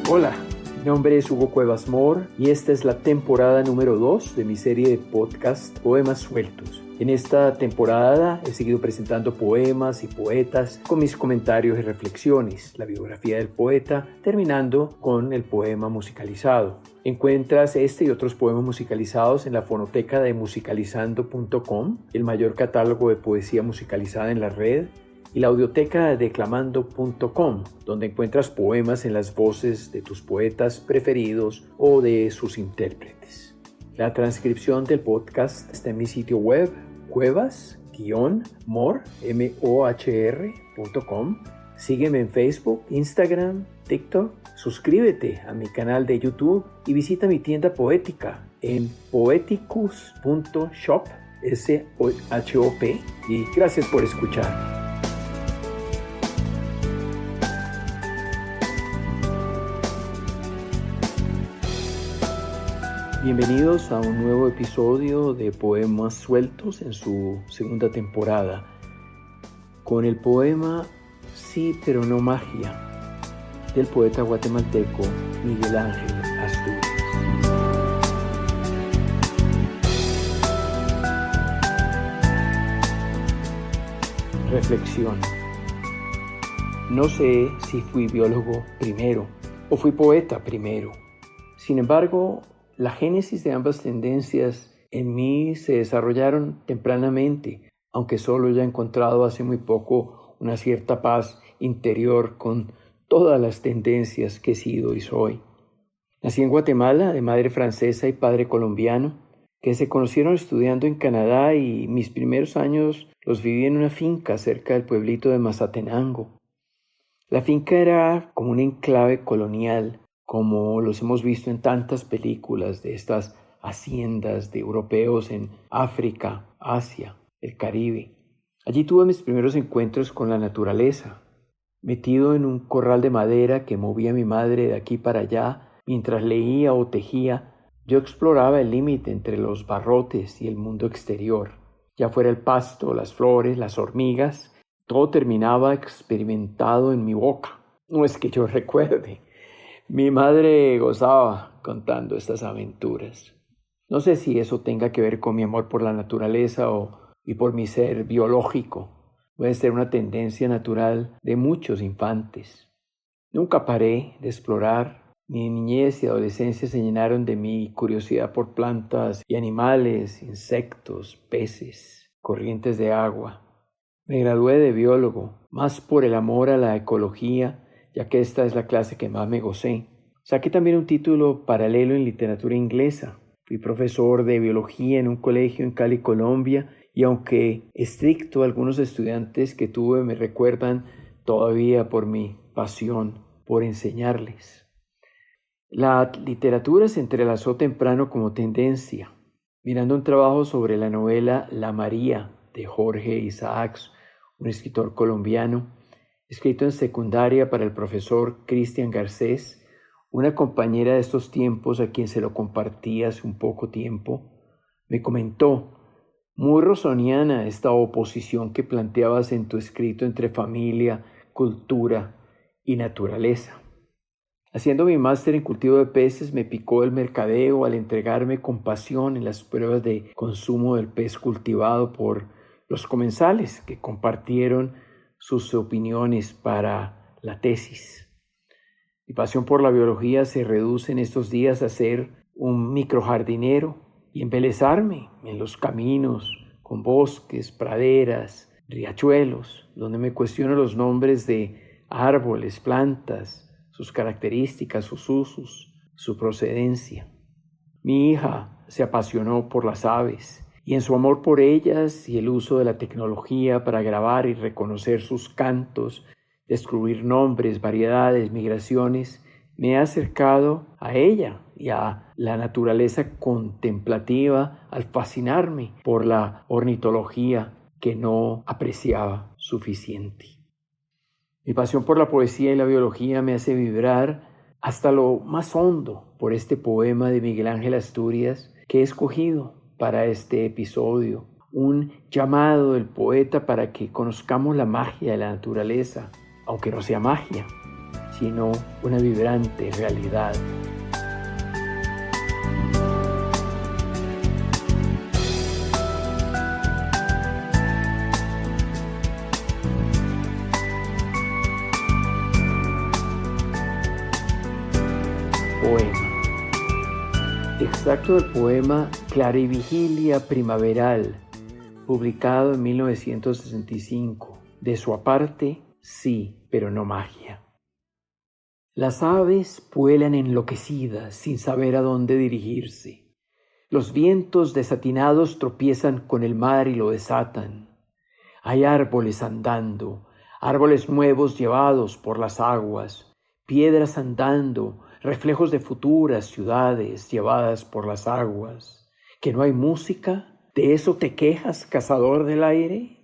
Hola, mi nombre es Hugo Cuevas Mor y esta es la temporada número 2 de mi serie de podcast Poemas Sueltos. En esta temporada he seguido presentando poemas y poetas con mis comentarios y reflexiones, la biografía del poeta, terminando con el poema musicalizado. Encuentras este y otros poemas musicalizados en la fonoteca de musicalizando.com, el mayor catálogo de poesía musicalizada en la red, y la audioteca de declamando.com, donde encuentras poemas en las voces de tus poetas preferidos o de sus intérpretes. La transcripción del podcast está en mi sitio web, cuevas-mor.com. Sígueme en Facebook, Instagram, TikTok. Suscríbete a mi canal de YouTube y visita mi tienda poética en poeticus.shop, S-H-O-P. Y gracias por escuchar. Bienvenidos a un nuevo episodio de Poemas Sueltos en su segunda temporada, con el poema Sí, pero no magia, del poeta guatemalteco Miguel Ángel Asturias. Reflexión. No sé si fui biólogo primero o fui poeta primero. Sin embargo, la génesis de ambas tendencias en mí se desarrollaron tempranamente, aunque solo ya he encontrado hace muy poco una cierta paz interior con todas las tendencias que he sido y soy. Nací en Guatemala, de madre francesa y padre colombiano, que se conocieron estudiando en Canadá, y mis primeros años los viví en una finca cerca del pueblito de Mazatenango. La finca era como un enclave colonial, como los hemos visto en tantas películas de estas haciendas de europeos en África, Asia, el Caribe. Allí tuve mis primeros encuentros con la naturaleza. Metido en un corral de madera que movía mi madre de aquí para allá, mientras leía o tejía, yo exploraba el límite entre los barrotes y el mundo exterior. Ya fuera el pasto, las flores, las hormigas, todo terminaba experimentado en mi boca. No es que yo recuerde. Mi madre gozaba contando estas aventuras. No sé si eso tenga que ver con mi amor por la naturaleza y por mi ser biológico. Puede ser una tendencia natural de muchos infantes. Nunca paré de explorar. Mi niñez y adolescencia se llenaron de mi curiosidad por plantas y animales, insectos, peces, corrientes de agua. Me gradué de biólogo, más por el amor a la ecología, ya que esta es la clase que más me gocé. Saqué también un título paralelo en literatura inglesa. Fui profesor de biología en un colegio en Cali, Colombia, y aunque estricto, algunos estudiantes que tuve me recuerdan todavía por mi pasión por enseñarles. La literatura se entrelazó temprano como tendencia. Mirando un trabajo sobre la novela La María de Jorge Isaacs, un escritor colombiano, escrito en secundaria para el profesor Cristian Garcés, una compañera de estos tiempos a quien se lo compartí hace un poco tiempo, me comentó: muy rosoniana esta oposición que planteabas en tu escrito entre familia, cultura y naturaleza. Haciendo mi máster en cultivo de peces, me picó el mercadeo al entregarme con pasión en las pruebas de consumo del pez cultivado por los comensales que compartieron sus opiniones para la tesis. Mi pasión por la biología se reduce en estos días a ser un microjardinero y embelezarme en los caminos con bosques, praderas, riachuelos, donde me cuestiono los nombres de árboles, plantas, sus características, sus usos, su procedencia. Mi hija se apasionó por las aves, y en su amor por ellas y el uso de la tecnología para grabar y reconocer sus cantos, descubrir nombres, variedades, migraciones, me he acercado a ella y a la naturaleza contemplativa al fascinarme por la ornitología que no apreciaba suficiente. Mi pasión por la poesía y la biología me hace vibrar hasta lo más hondo por este poema de Miguel Ángel Asturias que he escogido para este episodio, un llamado del poeta para que conozcamos la magia de la naturaleza, aunque no sea magia, sino una vibrante realidad. Poema. Extracto del poema Clarivigilia primaveral, publicado en 1965. De su aparte, sí, pero no magia. Las aves vuelan enloquecidas sin saber a dónde dirigirse. Los vientos desatinados tropiezan con el mar y lo desatan. Hay árboles andando, árboles nuevos llevados por las aguas, piedras andando, reflejos de futuras ciudades llevadas por las aguas. ¿Que no hay música? ¿De eso te quejas, cazador del aire?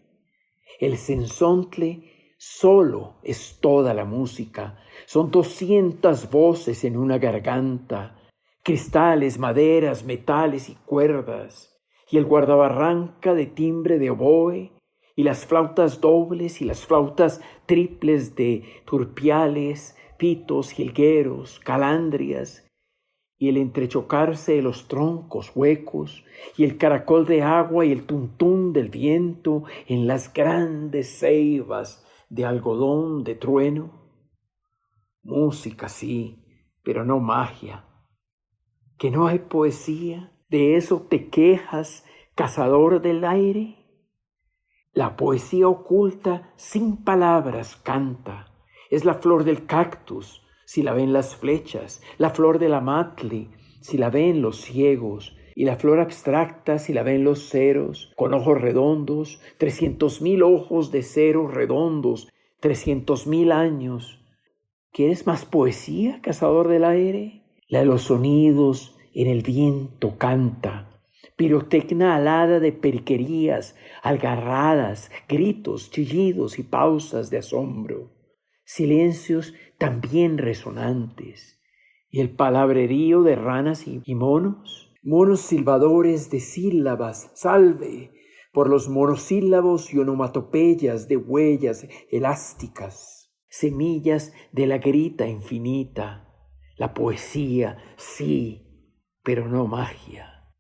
El sensontle solo es toda la música. Son 200 voces en una garganta, cristales, maderas, metales y cuerdas, y el guardabarranca de timbre de oboe, y las flautas dobles y las flautas triples de turpiales, pitos, jilgueros, calandrias, y el entrechocarse de los troncos huecos, y el caracol de agua y el tuntún del viento en las grandes ceibas de algodón de trueno. Música sí, pero no magia. ¿Que no hay poesía? ¿De eso te quejas, cazador del aire? La poesía oculta sin palabras canta. Es la flor del cactus, si la ven las flechas, la flor del amatli, si la ven los ciegos, y la flor abstracta, si la ven los ceros, con ojos redondos, 300,000 ojos de ceros redondos, 300,000 años. ¿Quieres más poesía, cazador del aire? La de los sonidos en el viento canta. Pirotecnia alada de periquerías, algarradas, gritos, chillidos y pausas de asombro. Silencios también resonantes. Y el palabrerío de ranas y monos. Monos silbadores de sílabas, salve, por los monosílabos y onomatopeyas de huellas elásticas. Semillas de la grita infinita. La poesía, sí, pero no magia.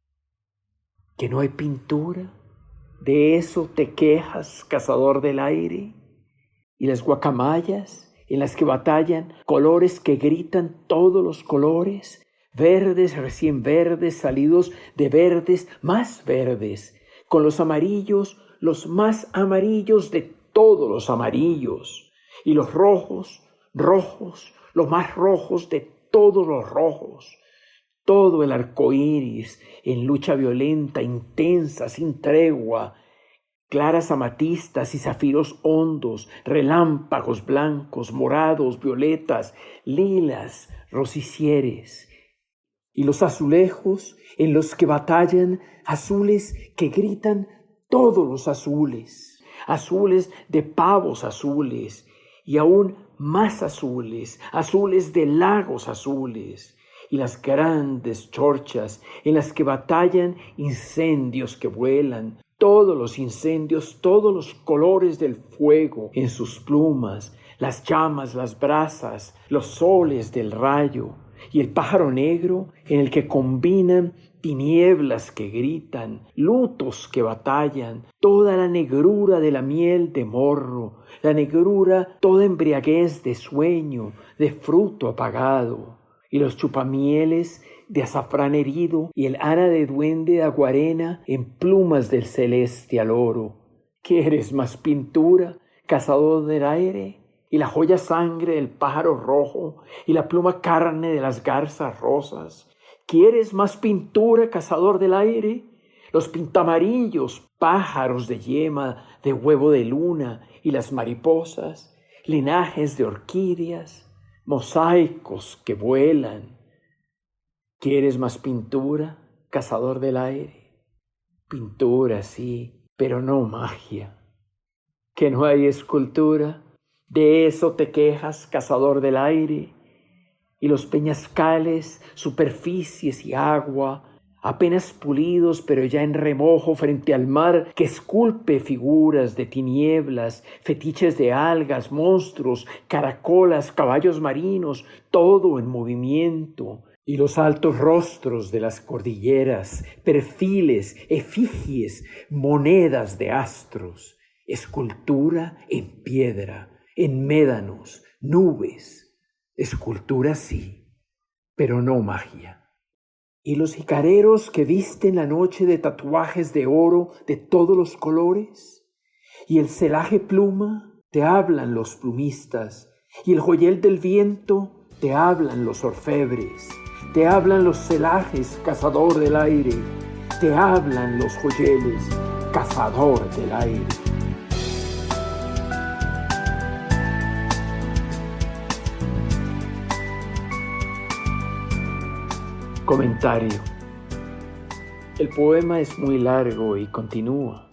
¿Que no hay pintura? ¿De eso te quejas, cazador del aire? ¿Y las guacamayas en las que batallan colores que gritan todos los colores? Verdes, recién verdes, salidos de verdes más verdes, con los amarillos, los más amarillos de todos los amarillos, y los rojos, rojos, los más rojos de todos los rojos. Todo el arco iris en lucha violenta, intensa, sin tregua, claras amatistas y zafiros hondos, relámpagos blancos, morados, violetas, lilas, rosicieres. Y los azulejos en los que batallan, azules que gritan todos los azules, azules de pavos azules, y aún más azules, azules de lagos azules. Y las grandes chorchas en las que batallan incendios que vuelan, todos los incendios, todos los colores del fuego en sus plumas, las llamas, las brasas, los soles del rayo, y el pájaro negro en el que combinan tinieblas que gritan, lutos que batallan, toda la negrura de la miel de morro, la negrura toda embriaguez de sueño, de fruto apagado. Y los chupamieles de azafrán herido y el ana de duende de aguarena en plumas del celeste al oro. ¿Quieres más pintura, cazador del aire? Y la joya sangre del pájaro rojo y la pluma carne de las garzas rosas. ¿Quieres más pintura, cazador del aire? Los pintamarillos, pájaros de yema, de huevo de luna y las mariposas, linajes de orquídeas, mosaicos que vuelan. ¿Quieres más pintura, cazador del aire? Pintura, sí, pero no magia. ¿Que no hay escultura? ¿De eso te quejas, cazador del aire? Y los peñascales, superficies y agua, apenas pulidos pero ya en remojo frente al mar que esculpe figuras de tinieblas, fetiches de algas, monstruos, caracolas, caballos marinos, todo en movimiento, y los altos rostros de las cordilleras, perfiles, efigies, monedas de astros, escultura en piedra, en médanos, nubes, escultura sí, pero no magia. Y los jicareros que visten la noche de tatuajes de oro de todos los colores, y el celaje pluma, te hablan los plumistas, y el joyel del viento, te hablan los orfebres, te hablan los celajes, cazador del aire, te hablan los joyeles, cazador del aire. Comentario. El poema es muy largo y continúa.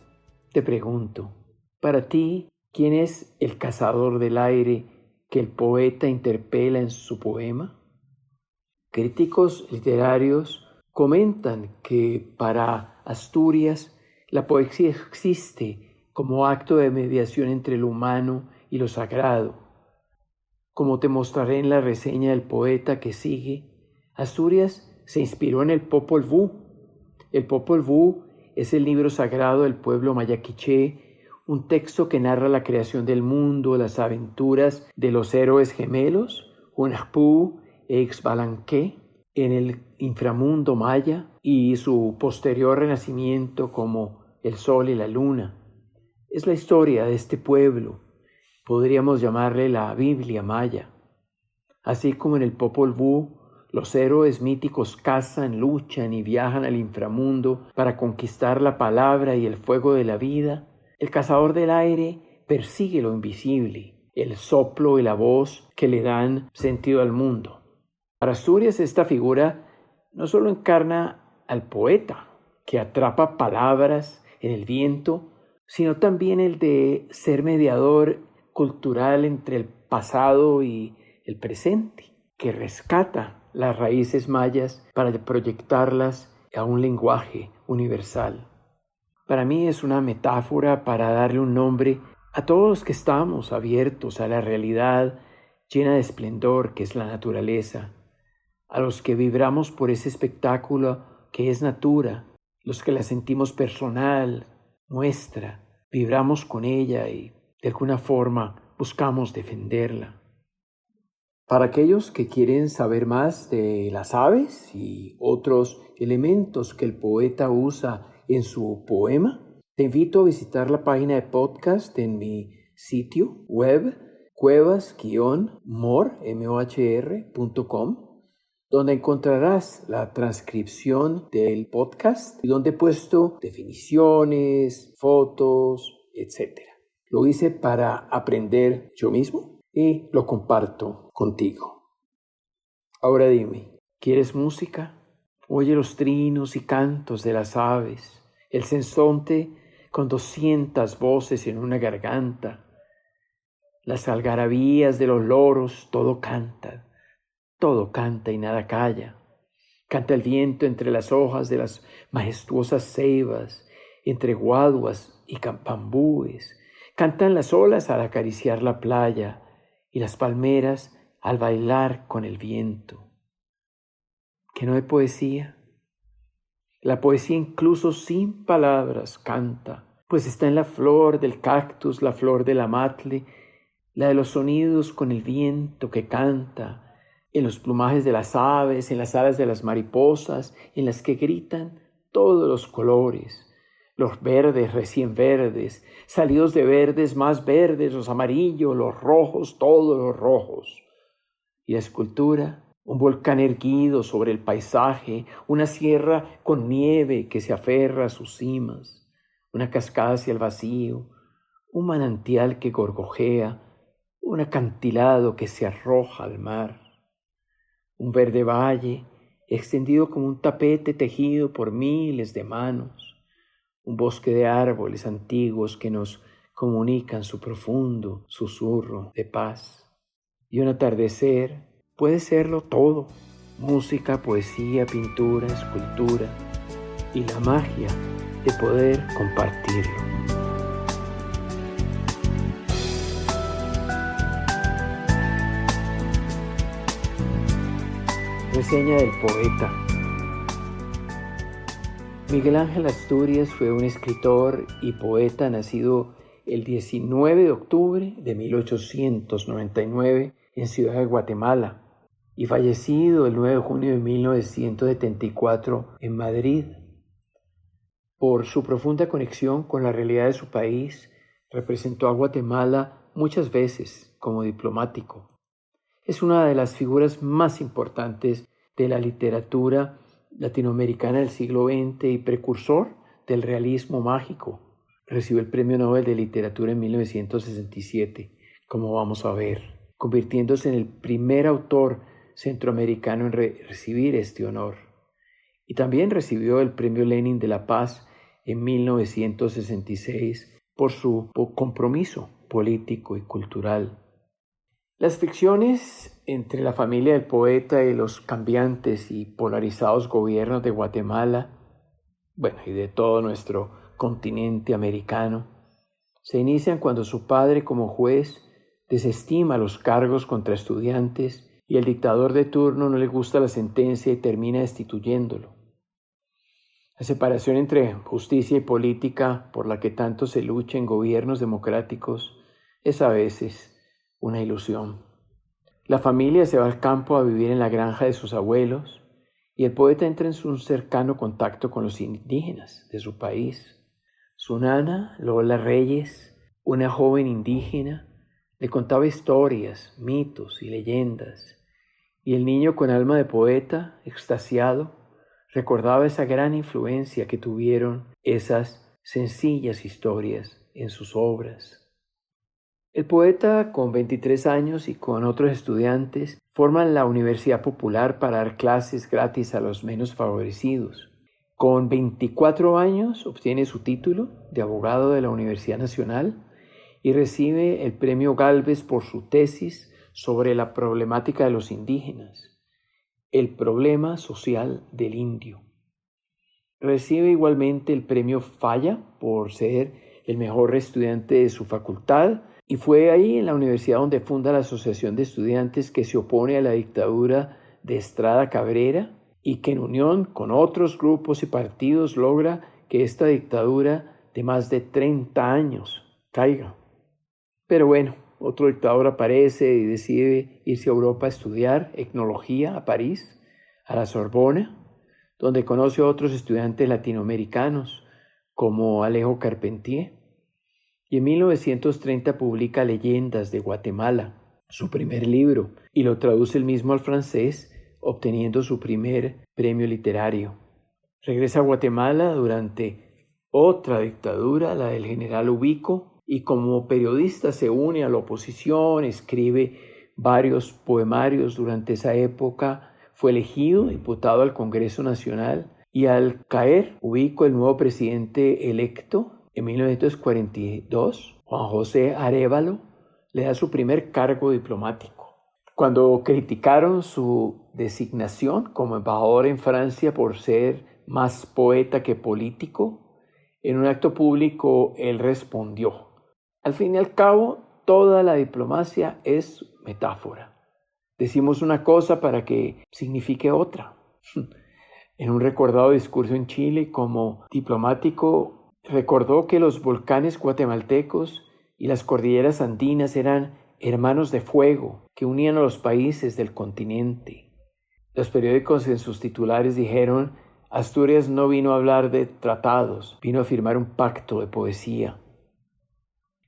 Te pregunto, para ti, ¿quién es el cazador del aire que el poeta interpela en su poema? Críticos literarios comentan que para Asturias la poesía existe como acto de mediación entre lo humano y lo sagrado. Como te mostraré en la reseña del poeta que sigue, Asturias se inspiró en el Popol Vuh. El Popol Vuh es el libro sagrado del pueblo maya quiché, un texto que narra la creación del mundo, las aventuras de los héroes gemelos, Hunahpu e Ixbalanque, en el inframundo maya y su posterior renacimiento como el sol y la luna. Es la historia de este pueblo, podríamos llamarle la Biblia maya. Así como en el Popol Vuh, los héroes míticos cazan, luchan y viajan al inframundo para conquistar la palabra y el fuego de la vida, el cazador del aire persigue lo invisible, el soplo y la voz que le dan sentido al mundo. Para Asturias esta figura no solo encarna al poeta, que atrapa palabras en el viento, sino también el de ser mediador cultural entre el pasado y el presente, que rescata las raíces mayas para proyectarlas a un lenguaje universal. Para mí es una metáfora para darle un nombre a todos los que estamos abiertos a la realidad llena de esplendor que es la naturaleza, a los que vibramos por ese espectáculo que es natura, los que la sentimos personal, nuestra, vibramos con ella y de alguna forma buscamos defenderla. Para aquellos que quieren saber más de las aves y otros elementos que el poeta usa en su poema, te invito a visitar la página de podcast en mi sitio web cuevas-mohr.com, donde encontrarás la transcripción del podcast y donde he puesto definiciones, fotos, etc. Lo hice para aprender yo mismo y lo comparto contigo. Ahora dime, ¿quieres música? Oye los trinos y cantos de las aves, el sensonte con 200 voces en una garganta, las algarabías de los loros, todo canta y nada calla. Canta el viento entre las hojas de las majestuosas ceibas, entre guaduas y bambúes. Cantan las olas al acariciar la playa y las palmeras al bailar con el viento. ¿Que no hay poesía? La poesía incluso sin palabras canta, pues está en la flor del cactus, la flor del amatle, la de los sonidos con el viento que canta, en los plumajes de las aves, en las alas de las mariposas, en las que gritan todos los colores, los verdes recién verdes, salidos de verdes más verdes, los amarillos, los rojos, todos los rojos. Y la escultura, un volcán erguido sobre el paisaje, una sierra con nieve que se aferra a sus cimas, una cascada hacia el vacío, un manantial que gorgojea, un acantilado que se arroja al mar, un verde valle extendido como un tapete tejido por miles de manos, un bosque de árboles antiguos que nos comunican su profundo susurro de paz. Y un atardecer puede serlo todo: música, poesía, pintura, escultura, y la magia de poder compartirlo. Reseña del poeta. Miguel Ángel Asturias fue un escritor y poeta nacido el 19 de octubre de 1899 en Ciudad de Guatemala y fallecido el 9 de junio de 1974 en Madrid. Por su profunda conexión con la realidad de su país, representó a Guatemala muchas veces como diplomático. Es una de las figuras más importantes de la literatura latinoamericana del siglo XX y precursor del realismo mágico. Recibió el Premio Nobel de Literatura en 1967, como vamos a ver, convirtiéndose en el primer autor centroamericano en recibir este honor. Y también recibió el Premio Lenin de la Paz en 1966 por su compromiso político y cultural. Las fricciones entre la familia del poeta y los cambiantes y polarizados gobiernos de Guatemala, y de todo nuestro continente americano, se inician cuando su padre como juez desestima los cargos contra estudiantes y el dictador de turno no le gusta la sentencia y termina destituyéndolo. La separación entre justicia y política por la que tanto se lucha en gobiernos democráticos es a veces una ilusión. La familia se va al campo a vivir en la granja de sus abuelos y el poeta entra en un cercano contacto con los indígenas de su país. Su nana, Lola Reyes, una joven indígena, le contaba historias, mitos y leyendas, y el niño con alma de poeta, extasiado, recordaba esa gran influencia que tuvieron esas sencillas historias en sus obras. El poeta, con 23 años y con otros estudiantes, forman la Universidad Popular para dar clases gratis a los menos favorecidos. Con 24 años obtiene su título de abogado de la Universidad Nacional y recibe el Premio Gálvez por su tesis sobre la problemática de los indígenas, el problema social del indio. Recibe igualmente el Premio Falla por ser el mejor estudiante de su facultad y fue ahí en la universidad donde funda la Asociación de Estudiantes que se opone a la dictadura de Estrada Cabrera y que en unión con otros grupos y partidos logra que esta dictadura de más de 30 años caiga. Pero otro dictador aparece y decide irse a Europa a estudiar etnología a París, a la Sorbona, donde conoce a otros estudiantes latinoamericanos como Alejo Carpentier. Y en 1930 publica Leyendas de Guatemala, su primer libro, y lo traduce él mismo al francés, obteniendo su primer premio literario. Regresa a Guatemala durante otra dictadura, la del general Ubico, y como periodista se une a la oposición, escribe varios poemarios durante esa época, fue elegido diputado al Congreso Nacional y al caer Ubico, el nuevo presidente electo, en 1942, Juan José Arévalo le da su primer cargo diplomático. Cuando criticaron su designación como embajador en Francia por ser más poeta que político, en un acto público él respondió: al fin y al cabo, toda la diplomacia es metáfora. Decimos una cosa para que signifique otra. En un recordado discurso en Chile como diplomático, recordó que los volcanes guatemaltecos y las cordilleras andinas eran hermanos de fuego que unían a los países del continente. Los periódicos en sus titulares dijeron: Asturias no vino a hablar de tratados, vino a firmar un pacto de poesía.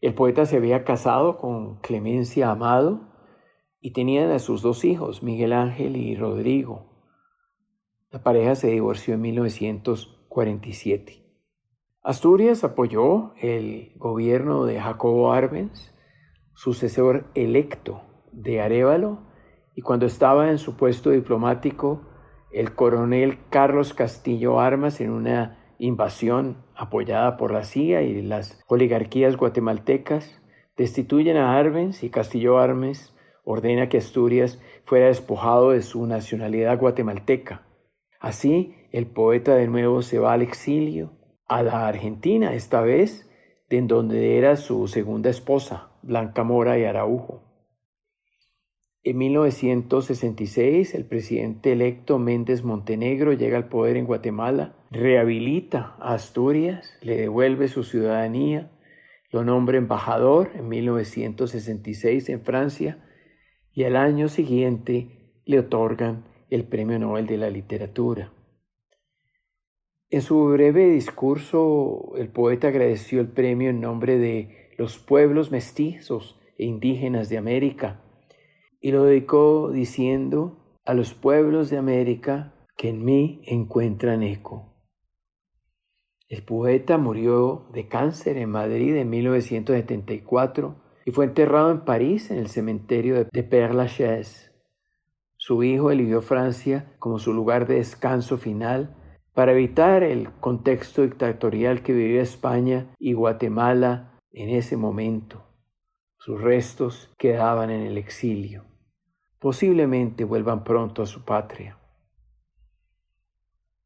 El poeta se había casado con Clemencia Amado y tenían a sus 2 hijos, Miguel Ángel y Rodrigo. La pareja se divorció en 1947. Asturias apoyó el gobierno de Jacobo Arbenz, sucesor electo de Arévalo, y cuando estaba en su puesto diplomático, el coronel Carlos Castillo Armas, en una invasión apoyada por la CIA y las oligarquías guatemaltecas, destituyen a Arbenz y Castillo Armas ordena que Asturias fuera despojado de su nacionalidad guatemalteca. Así, el poeta de nuevo se va al exilio, a la Argentina esta vez, de en donde era su segunda esposa, Blanca Mora y Araujo. En 1966, el presidente electo Méndez Montenegro llega al poder en Guatemala, rehabilita a Asturias, le devuelve su ciudadanía, lo nombra embajador en 1966 en Francia y al año siguiente le otorgan el Premio Nobel de la Literatura. En su breve discurso, el poeta agradeció el premio en nombre de los pueblos mestizos e indígenas de América y lo dedicó diciendo: a los pueblos de América que en mí encuentran eco. El poeta murió de cáncer en Madrid en 1974 y fue enterrado en París en el cementerio de Père-Lachaise. Su hijo eligió Francia como su lugar de descanso final para evitar el contexto dictatorial que vivía España y Guatemala en ese momento. Sus restos quedaban en el exilio. Posiblemente vuelvan pronto a su patria.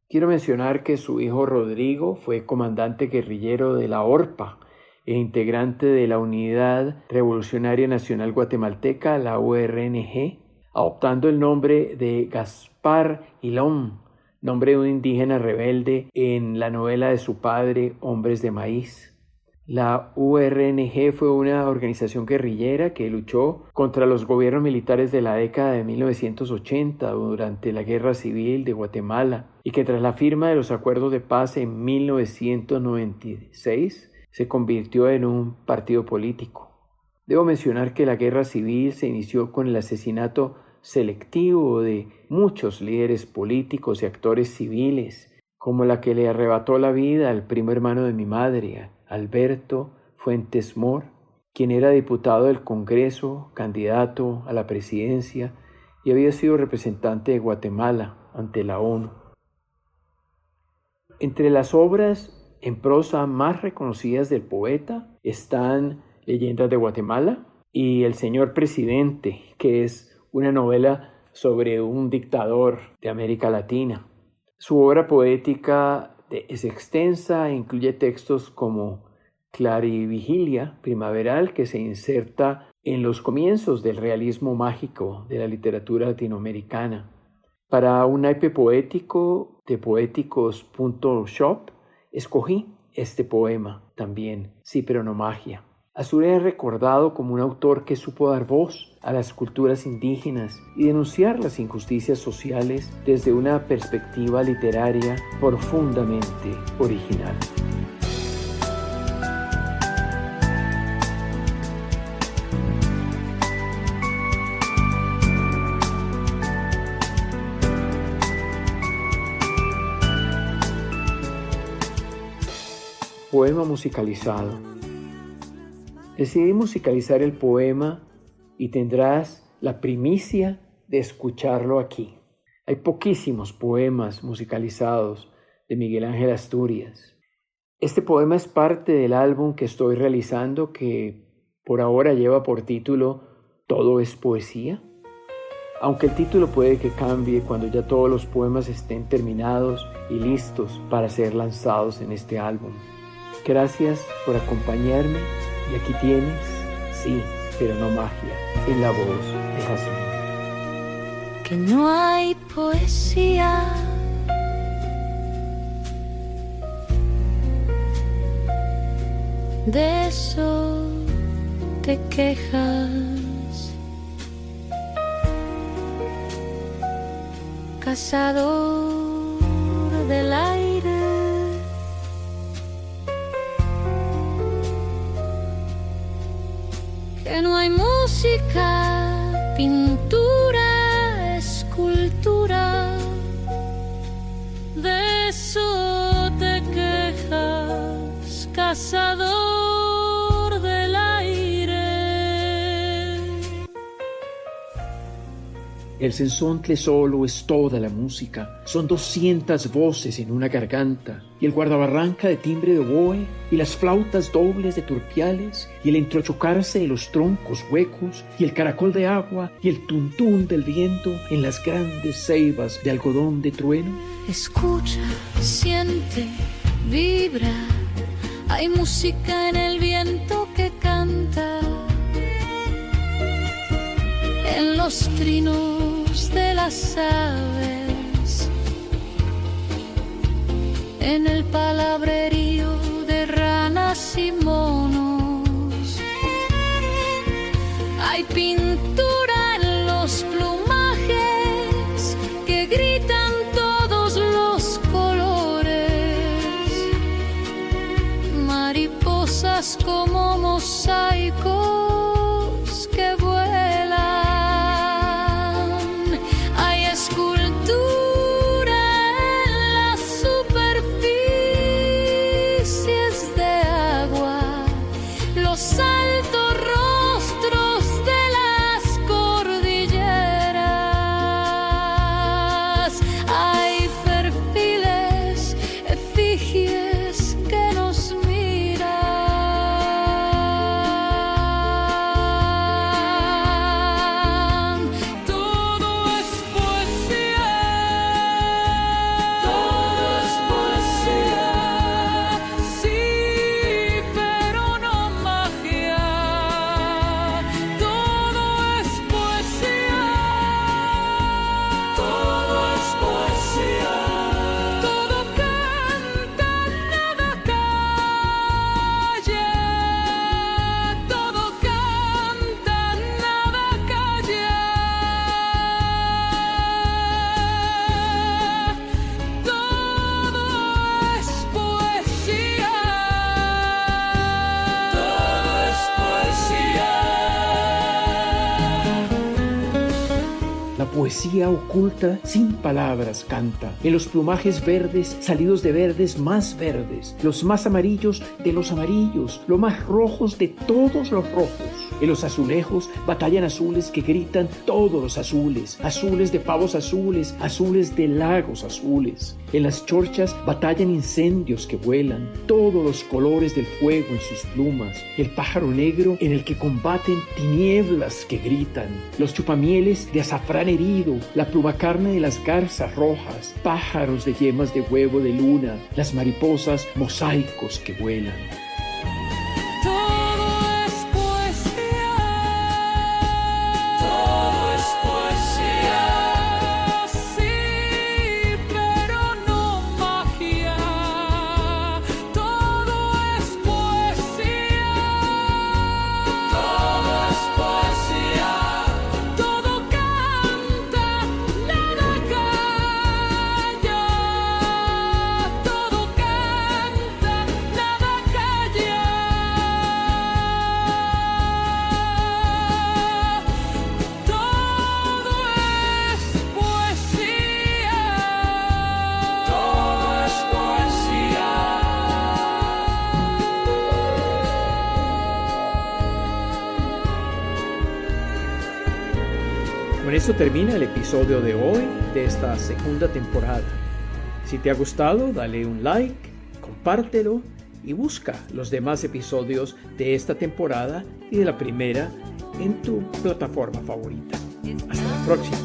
Quiero mencionar que su hijo Rodrigo fue comandante guerrillero de la ORPA e integrante de la Unidad Revolucionaria Nacional Guatemalteca, la URNG, adoptando el nombre de Gaspar Hilón, nombre de un indígena rebelde en la novela de su padre, Hombres de Maíz. La URNG fue una organización guerrillera que luchó contra los gobiernos militares de la década de 1980 durante la Guerra Civil de Guatemala y que tras la firma de los acuerdos de paz en 1996 se convirtió en un partido político. Debo mencionar que la Guerra Civil se inició con el asesinato selectivo de muchos líderes políticos y actores civiles, como la que le arrebató la vida al primo hermano de mi madre, Alberto Fuentes Mor, quien era diputado del Congreso, candidato a la presidencia y había sido representante de Guatemala ante la ONU. Entre las obras en prosa más reconocidas del poeta están Leyendas de Guatemala y El Señor Presidente, que es una novela sobre un dictador de América Latina. Su obra poética es extensa e incluye textos como Clarivigilia primaveral, que se inserta en los comienzos del realismo mágico de la literatura latinoamericana. Para un naipe poético de poéticos.shop escogí este poema también, Sí pero no magia. Asturias es recordado como un autor que supo dar voz a las culturas indígenas y denunciar las injusticias sociales desde una perspectiva literaria profundamente original. Poema musicalizado. Decidí musicalizar el poema y tendrás la primicia de escucharlo aquí. Hay poquísimos poemas musicalizados de Miguel Ángel Asturias. Este poema es parte del álbum que estoy realizando que por ahora lleva por título ¿Todo es poesía? Aunque el título puede que cambie cuando ya todos los poemas estén terminados y listos para ser lanzados en este álbum. Gracias por acompañarme. Y aquí tienes, sí, pero no magia, en la voz de Jazmín. Que no hay poesía, de eso te quejas, cazador del aire. Que no hay música, pintura, escultura, de eso te quejas, cazador del aire. El sensontle solo es toda la música. Son 200 voces en una garganta, y el guardabarranca de timbre de oboe, y las flautas dobles de turpiales, y el entrechocarse de los troncos huecos, y el caracol de agua, y el tuntún del viento en las grandes ceibas de algodón de trueno. Escucha, siente, vibra. Hay música en el viento que canta, en los trinos de las aves, en el palabrerío de ranas y monos. Hay pintura en los plumajes que gritan todos los colores, mariposas como mosaicos que vuelan. Hay escultura en las superficies de agua, los altos rostros de las cordilleras. Hay perfiles, efigies que nos miran. Todo es poesía, todo es poesía, sí, pero no magia. Todo es poesía, todo es poesía, todo canta, nada calla, todo canta, nada calla, todo es poesía, todo es poesía. La poesía oculta sin palabras canta, en los plumajes verdes salidos de verdes más verdes, los más amarillos de los amarillos, los más rojos de todos los rojos. En los azulejos batallan azules que gritan todos los azules, azules de pavos azules, azules de lagos azules. En las chorchas batallan incendios que vuelan, todos los colores del fuego en sus plumas, el pájaro negro en el que combaten tinieblas que gritan, los chupamieles de azafrán herido, la plumacarne de las garzas rojas, pájaros de yemas de huevo de luna, las mariposas mosaicos que vuelan. Todo es poesía, todo es poesía, sí, pero no magia. Todo es poesía, todo es poesía, todo canta, nada calla, todo canta, nada calla. Todo es poesía, todo es poesía. Con esto termina el episodio de hoy de esta segunda temporada. Si te ha gustado, dale un like, compártelo y busca los demás episodios de esta temporada y de la primera en tu plataforma favorita. Hasta la próxima.